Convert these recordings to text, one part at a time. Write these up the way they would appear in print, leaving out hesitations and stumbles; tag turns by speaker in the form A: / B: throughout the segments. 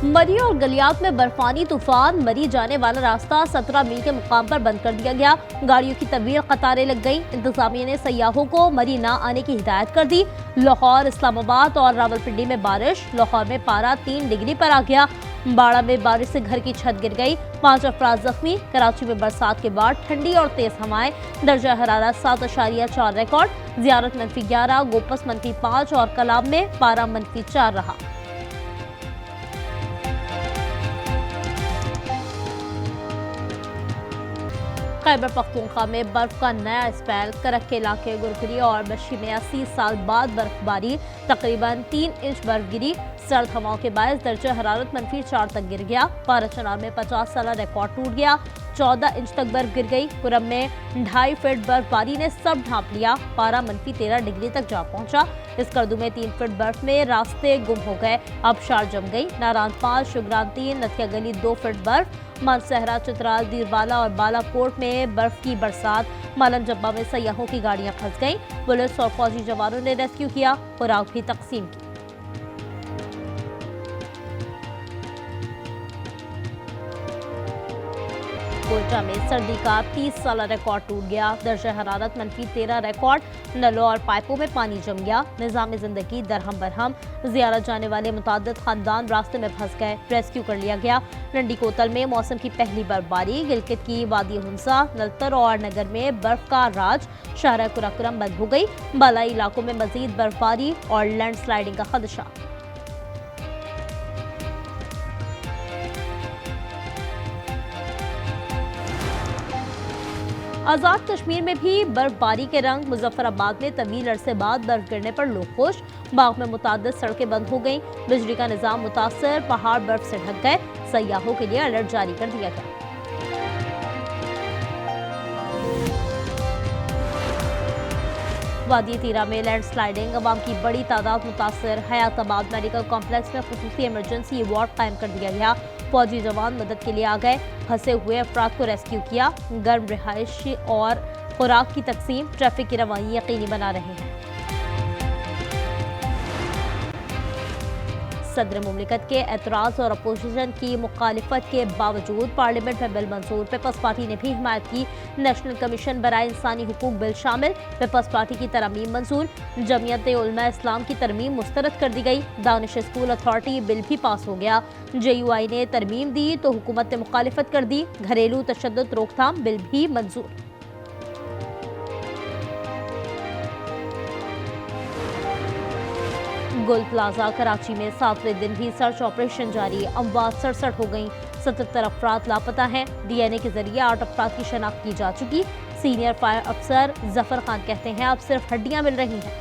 A: मरी और गलियात में बर्फानी तूफान, मरी जाने वाला रास्ता 17 मील के मुकाम पर बंद कर दिया गया। गाड़ियों की तवील कतारें लग गई। इंतजामिया ने सयाहों को मरी न आने की हिदायत कर दी। लाहौर, इस्लामाबाद और रावलपिंडी में बारिश। लाहौर में पारा 3 डिग्री पर आ गया। बाड़ा में बारिश से घर की छत गिर गई, 5 अफराद जख्मी। कराची में बरसात के बाद ठंडी और तेज हवाएं, दर्जा हरारत 7.4 रिकॉर्ड। जियारत -11, गोपस -5 और कलाब में पारा -4 रहा। खैबर पख्तूनख्वा में बर्फ का नया स्पेल। करक के इलाके गुरगुरी और बशी में 80 साल बाद बर्फबारी, तकरीबन 3 इंच बर्फ गिरी। सर्द हवाओं के बायस दर्जा हरारत -4 तक गिर गया। पाराचनार में 50 साल रिकॉर्ड टूट गया, 14 इंच तक बर्फ गिर गई। कुरम में 2.5 फीट बर्फबारी ने सब ढांप लिया। पारा -13 डिग्री तक जा पहुंचा। इस करदू में 3 फीट बर्फ में रास्ते गुम हो गए, आबशार जम गई। नारान 5, शुगरान 3, नथिया गली 2 फीट बर्फ। मानसहरा, चित्राल, दीरबाला और बालाकोट में बर्फ की बरसात। मालम जब्बा में सयाहों की गाड़ियां फंस गईं। पुलिस और फौजी जवानों ने रेस्क्यू किया, खुराक भी तकसीम की। कोयटा में सर्दी का 30 साल रिकॉर्ड टूट गया। दर्जा हरारत -13 रिकॉर्ड। नलों और पाइपों में पानी जम गया। निजाम जिंदगी दरहम बरहम। जियारत जाने वाले मुताद्दिद खानदान रास्ते में फंस गए, रेस्क्यू कर लिया गया। नंडी कोतल में मौसम की पहली बर्फबारी। गिलगित की वादी हुंसा, नलतर और नगर में बर्फ का राज। शाहरा कुराकुरम बंद हो गई। बालाई इलाकों में मजीद बर्फबारी और लैंडस्लाइडिंग का खदशा। आजाद कश्मीर में भी बर्फबारी के रंग। मुजफ्फराबाद में तवील अरसे बाद बर्फ गिरने पर लोग खुश। बाग में मुताद्दिद सड़कें बंद हो गईं। बिजली का निजाम मुतासर, पहाड़ बर्फ से ढक गए। सयाहों के लिए अलर्ट जारी कर दिया गया। वादी तीरा में लैंडस्लाइडिंग, अवाम की बड़ी तादाद मुतासर। हयाताबाद मेडिकल कॉम्प्लेक्स में खुसूसी इमरजेंसी वार्ड कायम कर दिया गया। फौजी जवान मदद के लिए आ गए, फंसे हुए अफराद को रेस्क्यू किया। गर्म रिहाइश और खुराक की तकसीम, ट्रैफिक की रवानी यकीनी बना रहे हैं। सदर मुमलिकत के एतराज़ और अपोजिशन की मुखालिफत के बावजूद पार्लियामेंट में बिल मंजूर। पीपल्स पार्टी ने भी हिमायत की। नेशनल कमीशन बराए इंसानी हुकूक बिल शामिल। पीपल्स पार्टी की तरमीम मंजूर। जमीयत उलमा इस्लाम की तरमीम मुस्तरद कर दी गई। दानिश स्कूल अथॉरिटी बिल भी पास हो गया। JUI ने तरमीम दी तो हुकूमत ने मुखालिफत कर दी। घरेलू तशद्दुद रोकथाम बिल भी मंजूर। गुल प्लाजा कराची में 7वें दिन भी सर्च ऑपरेशन जारी। अमवात 67 हो गई। 77 अफराद लापता हैं। DNA के जरिए 8 अफराद की शनाख्त की जा चुकी। सीनियर फायर अफसर जफर खान कहते हैं अब सिर्फ हड्डियां मिल रही हैं।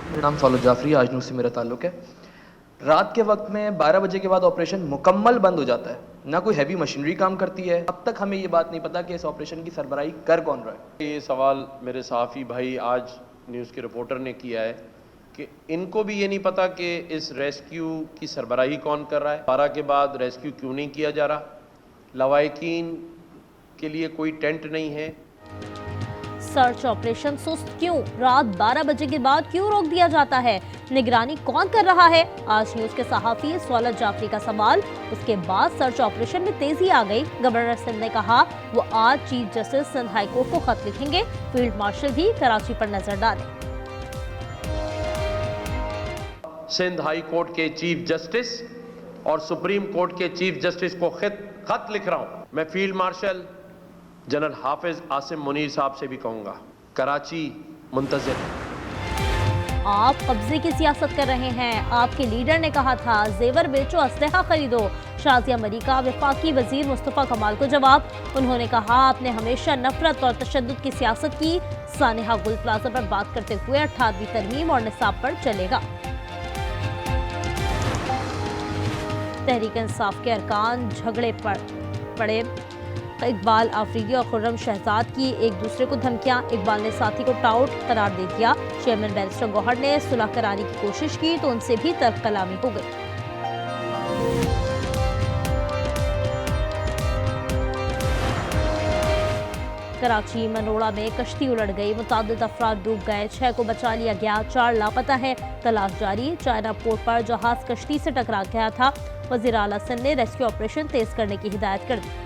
B: मेरा नाम सौलत जाफरी, आज न्यूज़ से मेरा ताल्लुक है। रात के वक्त में 12 बजे के बाद ऑपरेशन मुकम्मल बंद हो जाता है, ना कोई हैवी मशीनरी काम करती है। अब तक हमें ये बात नहीं पता कि इस ऑपरेशन की सरबराही कर कौन रहा है।
C: ये सवाल मेरे सहाफ़ी भाई आज न्यूज़ के रिपोर्टर ने किया है कि इनको भी ये नहीं पता कि इस रेस्क्यू की सरबराही कौन कर रहा है। 12 के बाद रेस्क्यू क्यों नहीं किया जा रहा, लवाहिकीन के लिए कोई टेंट नहीं है।
A: सर्च ऑपरेशन सुस्त क्यों, रात 12 बजे के बाद क्यों रोक दिया जाता है, निगरानी कौन कर रहा है? आज न्यूज़ के सहाफ़ी सौलत जाफरी का सवाल। उसके बाद सर्च ऑपरेशन में तेजी आ गई। गवर्नर सिंध ने कहा वो आज chief justice Sindh high court को खत लिखेंगे। फील्ड मार्शल भी कराची पर नजर डालें।
C: सिंध हाई कोर्ट के चीफ जस्टिस और सुप्रीम कोर्ट के चीफ जस्टिस को खत लिख रहा हूं। मैं फील्ड मार्शल जनरल हाफिज आसिम मुनीर साहब से भी कहूंगा, कराची मुंतज़िर।
A: आप कब्जे की सियासत कर रहे हैं। आपके लीडर ने कहा था जेवर बेचो, असलहा खरीदो। शाजिया मरी का वफाकी वजीर मुस्तफ़ा कमाल को जवाब। उन्होंने कहा आपने हमेशा नफरत और तशद्दुद की सियासत की। सानिहा गुल प्लाजा पर बात करते हुए 18वीं तरमीम और निसाब पर चलेगा। तहरीक इंसाफ के अरकान झगड़े पड़े। इकबाल आफरीदी और खुर्रम शहजाद की एक दूसरे को धमकियां। इकबाल ने साथी को टाउट करार दे दिया। चेयरमैन बैरिस्टर गौहर ने सुलह कराने की कोशिश की तो उनसे भी तर्क कलामी हो गई। कराची मनोड़ा में कश्ती उलट गई, मुतादिद अफराद डूब गए, 6 को बचा लिया गया, 4 लापता है। तलाश जारी। चाइना पोर्ट पर जहाज कश्ती से टकरा गया था। वज़ीर आला सिंध ने रेस्क्यू ऑपरेशन तेज करने की हिदायत कर दी।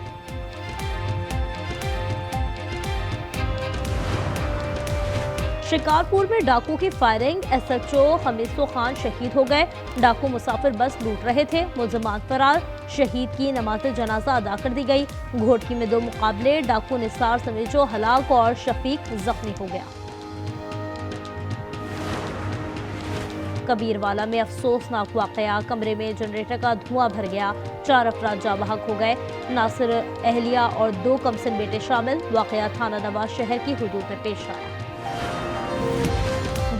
A: शिकारपुर में डाकू की फायरिंग, SHO हमीसो खान शहीद हो गए। डाकू मुसाफिर बस लूट रहे थे, मुलजमान फरार। शहीद की नमाज जनाजा अदा कर दी गई। घोटकी में 2 मुकाबले, डाकू निसार समेजो हलाक और शफीक जख्मी हो गया। कबीरवाला में अफसोसनाक वाकया, कमरे में जनरेटर का धुआं भर गया। 4 अफराद जाँ बहक हो गए। नासिर, अहलिया और 2 कमसिन बेटे शामिल। वाकया थाना नवाज शहर की हुदूद में पेश आया।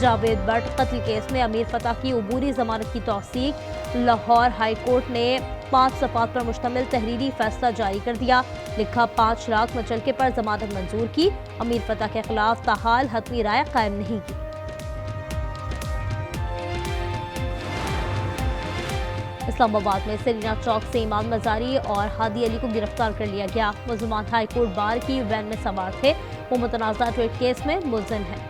A: जावेद भट्ट कत्ल केस में अमीर फतह की उबूरी जमानत की तौसीक। लाहौर हाई कोर्ट ने 5 सफ़ात पर मुश्तमिल तहरीरी फैसला जारी कर दिया। लिखा 5 लाख मुचलके पर जमानत मंजूर की। अमीर फतह के खिलाफ ताहाल हतमी राय कायम नहीं की। इस्लामाबाद में सेरीना चौक से इमाम मजारी और हादी अली को गिरफ्तार कर लिया गया। मुलजमान हाई कोर्ट बार की वैन में सवार थे। वो मुतनाज़ा ट्रेड केस में मुलजिम है।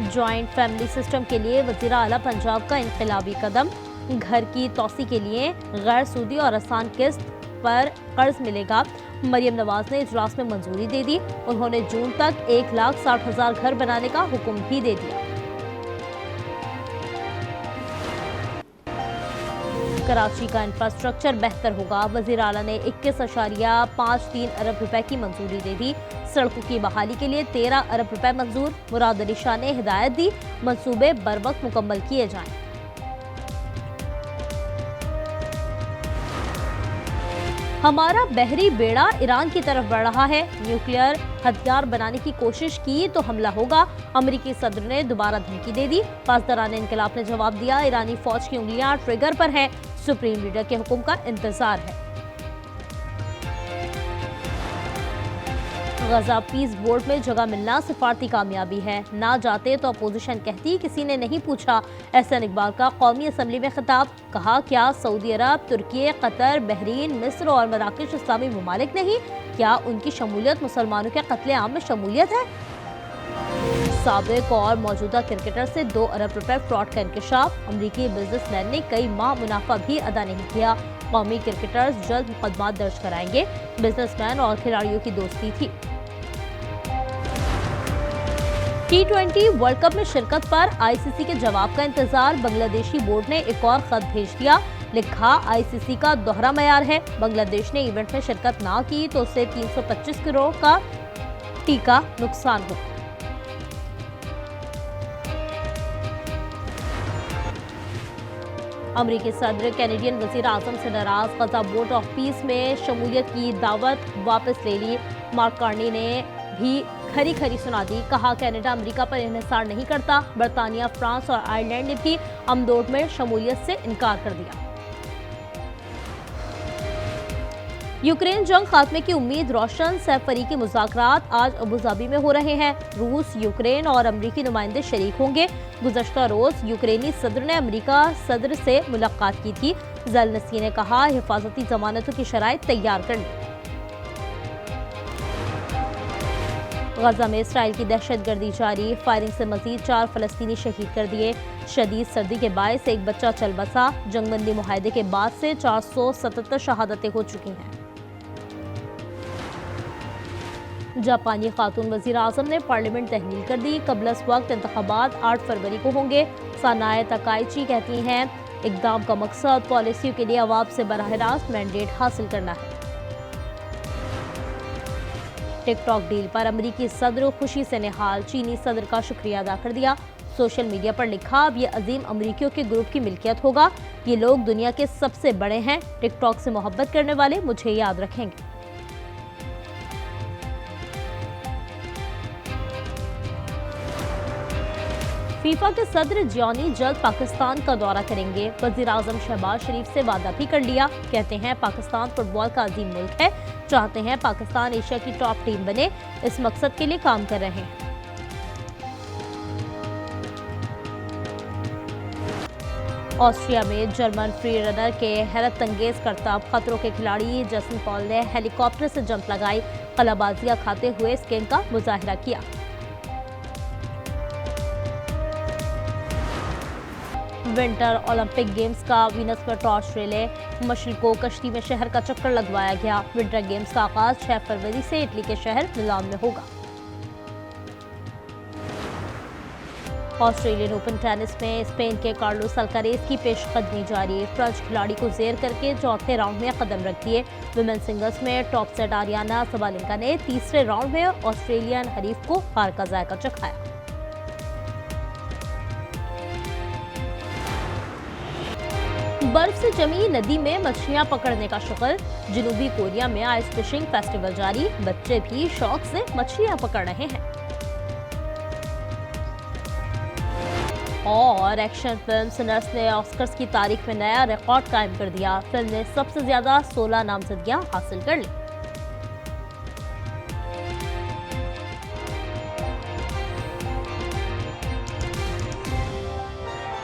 A: जॉइंट फैमिली सिस्टम के लिए वज़ीर आला पंजाब का इनकलाबी कदम। घर की तोसी के लिए गैर सूदी और आसान किस्त पर कर्ज मिलेगा। मरियम नवाज ने इजलास में मंजूरी दे दी। उन्होंने जून तक 1,60,000 घर बनाने का हुक्म भी दे दिया। कराची का इंफ्रास्ट्रक्चर बेहतर होगा। वज़ीर आला ने 21.53 अरब रुपए की मंजूरी दे दी। सड़कों की बहाली के लिए 13 अरब रुपए मंजूर। मुराद अली शाह ने हिदायत दी, मंसूबे बरवक्त मुकम्मल किए जाएं। हमारा बहरी बेड़ा ईरान की तरफ बढ़ रहा है। न्यूक्लियर हथियार बनाने की कोशिश की तो हमला होगा। अमेरिकी सदर ने दोबारा धमकी दे दी। पासदारान इनकलाब ने जवाब दिया, ईरानी फौज की उंगलियां ट्रिगर पर हैं। सुप्रीम लीडर के हुक्म का इंतजार है। गजा पीस बोर्ड में जगह मिलना सिफारती कामयाबी है। ना जाते तो अपोजिशन कहती किसी ने नहीं पूछा। एहसन इकबाल का कौमी असम्बली में खिताब। कहा, क्या सऊदी अरब, तुर्की, कतर, बहरीन, मिस्र और मराकश इस्लामी ममालिक नहीं? क्या उनकी शमूलियत मुसलमानों के कत्ले आम में शमूलियत है? साबिक और मौजूदा क्रिकेटर से 2 अरब रुपए फ्रॉड का इंकशाफ। अमरीकी बिजनेसमैन ने कई माह मुनाफा भी अदा नहीं किया। कौमी क्रिकेटर्स जल्द मुकदमा दर्ज कराएंगे। बिजनेसमैन और खिलाड़ियों की दोस्ती थी। T20 वर्ल्ड कप में शिरकत पर ICC के जवाब का इंतजार। बांग्लादेशी बोर्ड ने एक और खत भेज दिया। लिखा, ICC का दोहरा मयार है। बांग्लादेश ने इवेंट में शिरकत ना की तो उसे 325 करोड़ का टीका नुकसान हो। अमरीकी सदर कैनेडियन वज़ीर आज़म से नाराज। गजा बोर्ड ऑफ पीस में शमूलियत की दावत वापस ले ली। मार्क कार्नी ने भी खरी खरी सुना दी। कहा, कनाडा अमेरिका पर इन्हिसार नहीं करता। बरतानिया, फ्रांस और आयरलैंड ने भी अमदोड में शमूलियत से इनकार कर दिया। यूक्रेन जंग खात्मे की उम्मीद रोशन। सैफरी के मुज़ाकरात आज अबूधाबी में हो रहे हैं। रूस, यूक्रेन और अमरीकी नुमाइंदे शरीक होंगे। गुज़श्ता रोज यूक्रेनी सदर ने अमरीका सदर से मुलाकात की थी। ज़ेलेंस्की ने कहा, हिफाजती जमानतों की शराइत तैयार कर ली। गजा में इसराइल की दहशतगर्दी जारी। फायरिंग से मजीद 4 फलस्तीनी शहीद कर दिए। शदीद सर्दी के बायस एक बच्चा चल बसा। जंगबंदी मुआहदे के बाद से 477 शहादतें हो चुकी हैं। जापानी खातून वज़ीर आज़म ने पार्लियामेंट तहमील कर दी। क़ब्ल वक्त इंतखाबात 8 फरवरी को होंगे। सानाए तकाइची कहती हैं, इक़दाम का मकसद पॉलिसियों के लिए अवाम से बराह रास्त मैंडेट हासिल करना है। टिकटॉक डील पर अमरीकी सदर खुशी से निहाल। चीनी सदर का शुक्रिया अदा कर दिया। सोशल मीडिया पर लिखा, अब ये अजीम अमरीकियों के ग्रुप की मिल्कियत होगा। ये लोग दुनिया के सबसे बड़े हैं। टिकटॉक से मोहब्बत करने वाले मुझे याद रखेंगे। फीफा के सदर जियानी जल्द पाकिस्तान का दौरा करेंगे। वज़ीर आज़म शहबाज शरीफ से वादा भी कर लिया। कहते हैं, पाकिस्तान फुटबॉल का अजीम मुल्क है। चाहते हैं पाकिस्तान एशिया की टॉप टीम बने। इस मकसद के लिए काम कर रहे हैं। ऑस्ट्रिया में जर्मन फ्री रनर के हैरत अंगेज करतब खतरों के खिलाड़ी जसन पॉल ने हेलीकॉप्टर से जंप लगाई। कलाबाजियां खाते हुए स्किंग का मुजाहिरा किया। विंटर ओलंपिक गेम्स का वीनस पर टॉर्च रिले, मशरक़ को कश्ती में शहर का चक्कर लगवाया गया। विंटर गेम्स का आगाज 6 फरवरी से इटली के शहर मिलान में होगा। ऑस्ट्रेलियन ओपन टेनिस में स्पेन के कार्लोस अल्कारेज की पेशकदमी जारी। फ्रेंच खिलाड़ी को जेर करके चौथे राउंड में कदम रख दिए। वुमेन सिंगल्स में टॉप सेट आरियाना सबालेंका ने तीसरे राउंड में ऑस्ट्रेलियन हरीफ को हार का जायका चखाया। बर्फ से जमी नदी में मछलियां पकड़ने का शुगल। जनूबी कोरिया में आइस फिशिंग फेस्टिवल जारी। बच्चे भी शौक से मछलियां पकड़ रहे हैं। और एक्शन फिल्म सिनर्स ने ऑस्कर्स की तारीख में नया रिकॉर्ड कायम कर दिया। फिल्म ने सबसे ज्यादा 16 नामजदगियां हासिल कर ली।